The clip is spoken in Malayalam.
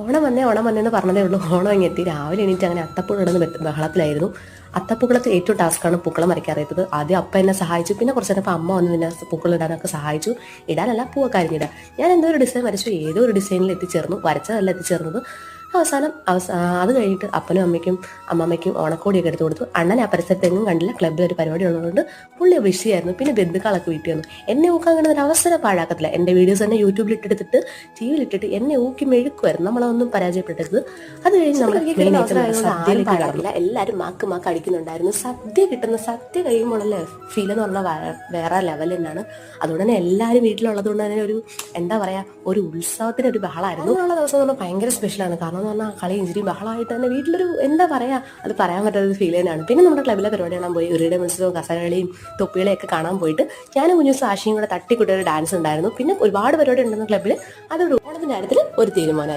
ഓണം വന്നേന്ന് പറഞ്ഞതേ ഉള്ളൂ. ഓണം അങ്ങ് എത്തി. രാവിലെ എണീറ്റ് അങ്ങനെ അത്തപ്പൂക്കളം ഇടുന്ന ബഹളത്തിലായിരുന്നു. അത്തപ്പൂക്കളത്തിൽ ഏറ്റവും ടാസ്ക്കാണ് പൂക്കളം വരയ്ക്കാറിയത്. ആദ്യം അപ്പ എന്നെ സഹായിച്ചു, പിന്നെ കുറച്ച് നേരം അമ്മ വന്ന് പിന്നെ പൂക്കളം ഇടാനൊക്കെ സഹായിച്ചു. ഇടാനല്ല, പൂവൊക്കെ അരിഞ്ഞിടാൻ. ഞാൻ എന്തോ ഒരു ഡിസൈൻ വരച്ചു, ഏതോ ഒരു ഡിസൈനിൽ എത്തിച്ചേർന്നു. വരച്ചതല്ല എത്തിച്ചേർന്നത്. അവസാനം അത് കഴിഞ്ഞിട്ട് അപ്പനും അമ്മയ്ക്കും അമ്മമ്മയ്ക്കും ഓണക്കോടിയൊക്കെ എടുത്തു കൊടുത്തു. അണ്ണൻ ആ പരിസരത്തെങ്ങും കണ്ടില്ല. ക്ലബ്ബിൽ ഒരു പരിപാടി ഉള്ളതുകൊണ്ട് പുള്ളി ബിസിയായിരുന്നു. പിന്നെ ബന്ധുക്കളൊക്കെ വീട്ടിൽ വന്നു. എന്നെ ഊക്കാൻ കാണുന്ന ഒരു അവസരം പാഴാക്കത്തില്ല. എൻ്റെ വീഡിയോസ് തന്നെ യൂട്യൂബിൽ ഇട്ടെടുത്തിട്ട് ടി വിയിൽ ഇട്ടിട്ട് എന്നെ ഊക്കി മെഴുക്കുമായിരുന്നു. നമ്മളൊന്നും പരാജയപ്പെട്ടത്. അത് കഴിഞ്ഞ് നമ്മൾ സദ്യയിലേക്ക് കടന്നില്ല. എല്ലാവരും മാക്ക് അടിക്കുന്നുണ്ടായിരുന്നു. സദ്യ കിട്ടുന്ന സദ്യ കഴിയുമ്പോഴല്ലേ ഫീൽ എന്ന് പറഞ്ഞാൽ വേറെ ലെവൽ തന്നെയാണ്. അതുകൊണ്ട് തന്നെ എല്ലാവരും വീട്ടിലുള്ളത് കൊണ്ട് തന്നെ ഒരു എന്താ പറയുക, ഒരു ഉത്സവത്തിന് ഒരു ബഹളമായിരുന്നു. അങ്ങനെയുള്ള ദിവസം എന്ന് പറഞ്ഞാൽ ഭയങ്കര സ്പെഷ്യലാണ്. കാരണം എന്ന് പറഞ്ഞാൽ കളി ഇഞ്ചിരി ബഹളമായിട്ട് തന്നെ വീട്ടിലൊരു എന്താ പറയുക, അത് പറയാൻ പറ്റാത്ത ഫീൽ തന്നെയാണ്. പിന്നെ നമ്മുടെ ക്ലബിലെ പരിപാടി കാണാൻ പോയി. ഉറിയുടെ മത്സരവും കസകളിയും തൊപ്പികളെയൊക്കെ കാണാൻ പോയിട്ട് ഞാനും കുഞ്ഞു സാക്ഷിയും കൂടെ തട്ടിക്കുട്ടി ഒരു ഡാൻസ് ഉണ്ടായിരുന്നു. പിന്നെ ഒരുപാട് പരിപാടി ഉണ്ടെന്ന ക്ലബ്ബിൽ. അതൊരു ഓണത്തിൻ്റെ കാര്യത്തിൽ ഒരു തീരുമാനമായി.